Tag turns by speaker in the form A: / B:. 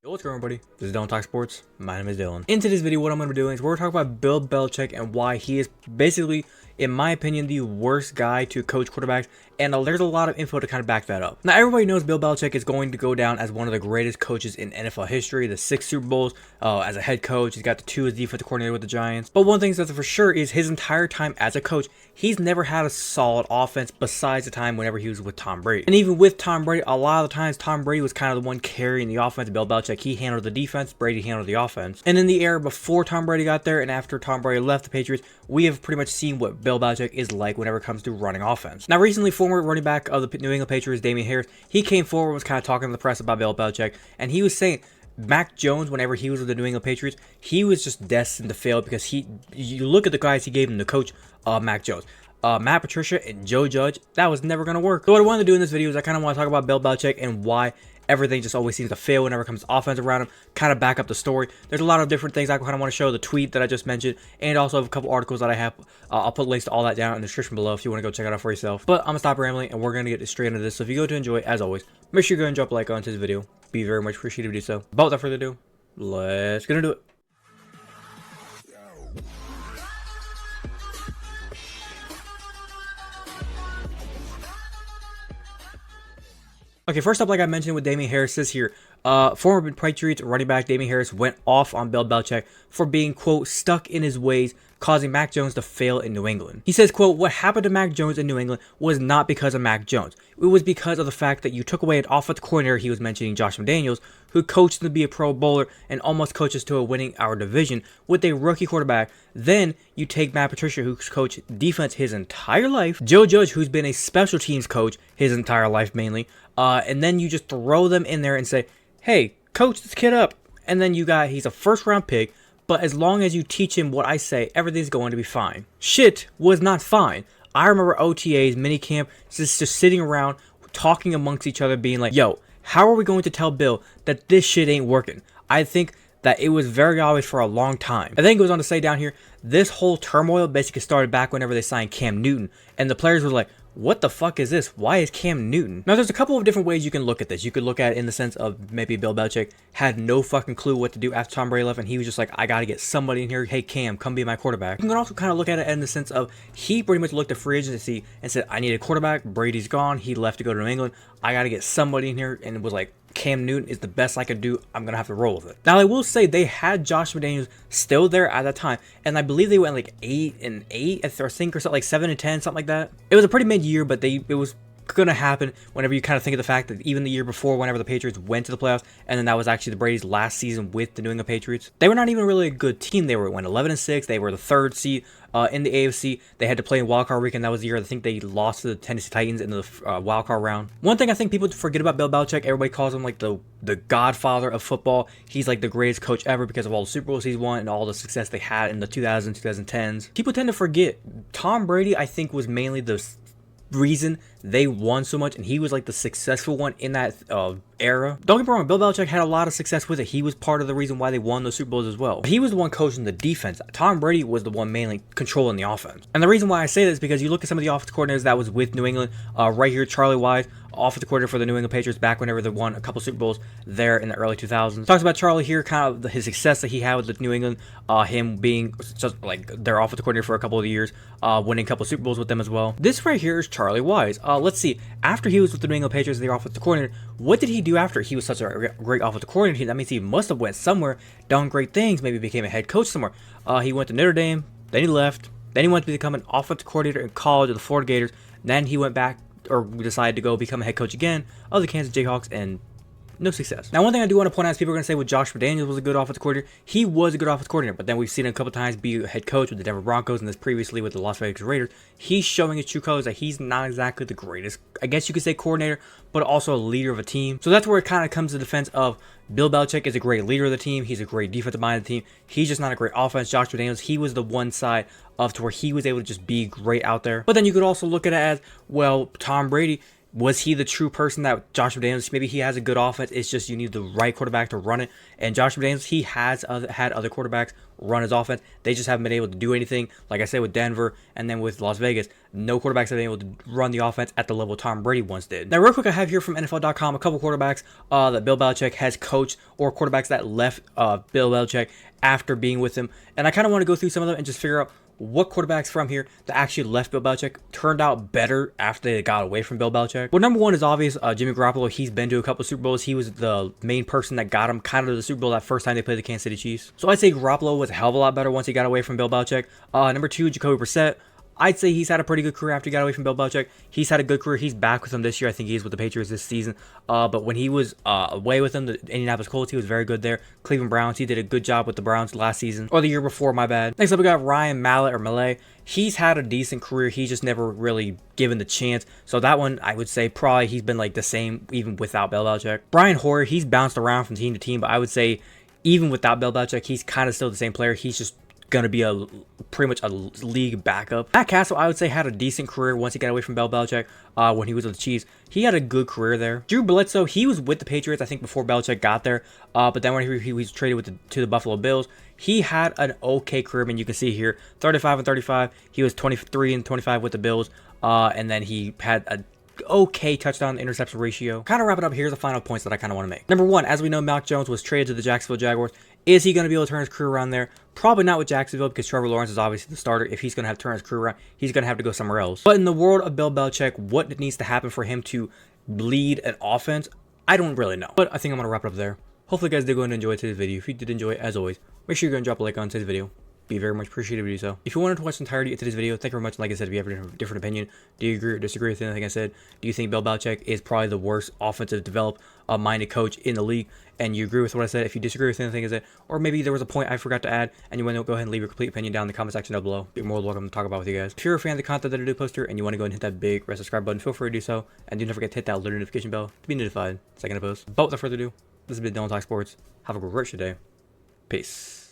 A: Yo, what's going on, everybody? This is Dylan Talk Sports. My name is Dylan. In today's video, what I'm going to be doing is we're talking about Bill Belichick and why he is basically, in my opinion, the worst guy to coach quarterbacks. And there's a lot of info to kind of back that up. Now, everybody knows Bill Belichick is going to go down as one of the greatest coaches in NFL history. The 6 Super Bowls as a head coach. He's got the 2 as defensive coordinator with the Giants. But one thing that's for sure is his entire time as a coach, he's never had a solid offense besides the time whenever he was with Tom Brady. And even with Tom Brady, a lot of the times Tom Brady was kind of the one carrying the offense. Bill Belichick, he handled the defense, Brady handled the offense. And in the era before Tom Brady got there and after Tom Brady left the Patriots, we have pretty much seen what Bill Belichick is like whenever it comes to running offense. Now, recently, former running back of the New England Patriots, Damian Harris, he came forward and was kind of talking to the press about Bill Belichick, and he was saying Mac Jones, whenever he was with the New England Patriots, he was just destined to fail because you look at the guys he gave him to coach Mac Jones. Matt Patricia and Joe Judge, that was never going to work. So what I wanted to do in this video is I kind of want to talk about Bill Belichick and why everything just always seems to fail whenever it comes to offense around him, kind of back up the story. There's a lot of different things I kind of want to show, the tweet that I just mentioned, and also a couple articles that I have. I'll put links to all that down in the description below if you want to go check it out for yourself. But I'm going to stop rambling, and we're going to get straight into this. So if you go to enjoy, as always, make sure you go and drop a like on this video. Be very much appreciated if you do so. But without further ado, let's get into it. Okay, first up, like I mentioned with Damian Harris, says here, former Patriots running back Damian Harris went off on Bill Belichick for being, quote, stuck in his ways, causing Mac Jones to fail in New England. He says, quote, what happened to Mac Jones in New England was not because of Mac Jones. It was because of the fact that you took away an offensive coordinator, he was mentioning Josh McDaniels, who coached him to be a Pro Bowler and almost coaches to a winning our division with a rookie quarterback. Then you take Matt Patricia, who's coached defense his entire life, Joe Judge, who's been a special teams coach his entire life mainly, and then you just throw them in there and say, hey, coach this kid up. And then he's a first round pick, but as long as you teach him what I say, everything's going to be fine. Shit was not fine. I remember OTAs, minicamp, just sitting around talking amongst each other, being like, yo, how are we going to tell Bill that this shit ain't working? I think that it was very obvious for a long time. And then it goes on to say down here, this whole turmoil basically started back whenever they signed Cam Newton, and the players were like, what the fuck is this? Why is Cam Newton? Now, there's a couple of different ways you can look at this. You could look at it in the sense of maybe Bill Belichick had no fucking clue what to do after Tom Brady left, and he was just like, I got to get somebody in here. Hey, Cam, come be my quarterback. You can also kind of look at it in the sense of he pretty much looked at free agency and said, I need a quarterback. Brady's gone. He left to go to New England. I got to get somebody in here, and it was like, Cam Newton is the best I could do. I'm going to have to roll with it. Now, I will say they had Josh McDaniels still there at that time, and I believe they went like 8-8, or something, like 7-10, something like that. It was a pretty mid-year, but it was going to happen whenever you kind of think of the fact that even the year before, whenever the Patriots went to the playoffs, and then that was actually the Brady's last season with the New England Patriots, they were not even really a good team. They went 11-6. They were the 3rd seed in the AFC. They had to play in wildcard weekend. That was the year I think they lost to the Tennessee Titans in the wildcard round. One thing I think people forget about Bill Belichick, everybody calls him like the godfather of football. He's like the greatest coach ever because of all the Super Bowls he's won and all the success they had in the 2000s, 2010s. People tend to forget Tom Brady, I think, was mainly the reason they won so much, and he was like the successful one in that era. Don't get me wrong, Bill Belichick had a lot of success with it. He was part of the reason why they won those Super Bowls as well. He was the one coaching the defense. Tom Brady was the one mainly controlling the offense. And the reason why I say this is because you look at some of the offensive coordinators that was with New England. Right here, Charlie Wise, offensive coordinator for the New England Patriots back whenever they won a couple Super Bowls there in the early 2000s. Talks about Charlie here, kind of his success that he had with the New England, him being just like their offensive coordinator for a couple of years, winning a couple Super Bowls with them as well. This right here is Charlie Wise. Let's see, after he was with the New England Patriots, their offensive coordinator, what did he do after he was such a great offensive coordinator? That means he must have went somewhere, done great things, maybe became a head coach somewhere. He went to Notre Dame, then he left, then he went to become an offensive coordinator in college of the Florida Gators, then he went back or decided to go become a head coach again of the Kansas Jayhawks, and no success. Now, one thing I do want to point out is people are going to say, well, Josh McDaniels was a good offensive coordinator. He was a good offensive coordinator, but then we've seen him a couple times be a head coach with the Denver Broncos and this previously with the Las Vegas Raiders. He's showing his true colors that he's not exactly the greatest, I guess you could say, coordinator, but also a leader of a team. So that's where it kind of comes to the defense of Bill Belichick is a great leader of the team. He's a great defensive mind of the team. He's just not a great offense. Josh McDaniels, he was the one side of to where he was able to just be great out there. But then you could also look at it as, well, Tom Brady, Was he the true person that Josh McDaniels? Maybe he has a good offense. It's just you need the right quarterback to run it. And Josh McDaniels, he has had other quarterbacks run his offense. They just haven't been able to do anything. Like I said, with Denver and then with Las Vegas, no quarterbacks have been able to run the offense at the level Tom Brady once did. Now, real quick, I have here from NFL.com a couple quarterbacks that Bill Belichick has coached, or quarterbacks that left Bill Belichick after being with him. And I kind of want to go through some of them and just figure out what quarterbacks from here that actually left Bill Belichick turned out better after they got away from Bill Belichick. Well, number one is obvious. Jimmy Garoppolo. He's been to a couple of Super Bowls. He was the main person that got him kind of to the Super Bowl that first time they played the Kansas City Chiefs. So I'd say Garoppolo was a hell of a lot better once he got away from Bill Belichick. Number two, Jacoby Brissett. I'd say he's had a pretty good career after he got away from Bill Belichick. He's had a good career. He's back with them this year. I think he's with the Patriots this season. But when he was away with them, the Indianapolis Colts, he was very good there. Cleveland Browns, he did a good job with the Browns last season. Or the year before, my bad. Next up, we got Ryan Mallett. He's had a decent career. He's just never really given the chance. So that one, I would say probably he's been like the same even without Bill Belichick. Brian Hoyer, he's bounced around from team to team. But I would say even without Bill Belichick, he's kind of still the same player. He's just gonna be pretty much a league backup. Matt Castle, I would say, had a decent career once he got away from Bill Belichick when he was with the Chiefs. He had a good career there. Drew Bledsoe, he was with the Patriots, I think, before Belichick got there. But then when he was traded to the Buffalo Bills, he had an okay career. I mean, you can see here, 35 and 35. He was 23 and 25 with the Bills. And then he had a okay touchdown interception ratio. Kind of wrap it up. Here's the final points that I kind of want to make. Number one, as we know, Mac Jones was traded to the Jacksonville Jaguars. Is he going to be able to turn his career around there? Probably not with Jacksonville, because Trevor Lawrence is obviously the starter. If he's going to have to turn his career around, he's going to have to go somewhere else. But in the world of Bill Belichick, what needs to happen for him to lead an offense? I don't really know. But I think I'm going to wrap it up there. Hopefully you guys did go and enjoy today's video. If you did enjoy it, as always, make sure you're going to drop a like on today's video. Be very much appreciated if you do so. If you wanted to watch the entirety of today's video, thank you very much. Like I said, if you have a different opinion, do you agree or disagree with anything I said? Do you think Bill Belichick is probably the worst offensive minded coach in the league? And you agree with what I said? If you disagree with anything I said, or maybe there was a point I forgot to add, and you want to go ahead and leave your complete opinion down in the comment section down below. Be more than welcome to talk about with you guys. If you're a fan of the content that I do post here, and you want to go ahead and hit that big red subscribe button, feel free to do so. And do not forget to hit that little notification bell to be notified the second I post. But without further ado, this has been Dylan Talk Sports. Have a great day. Peace.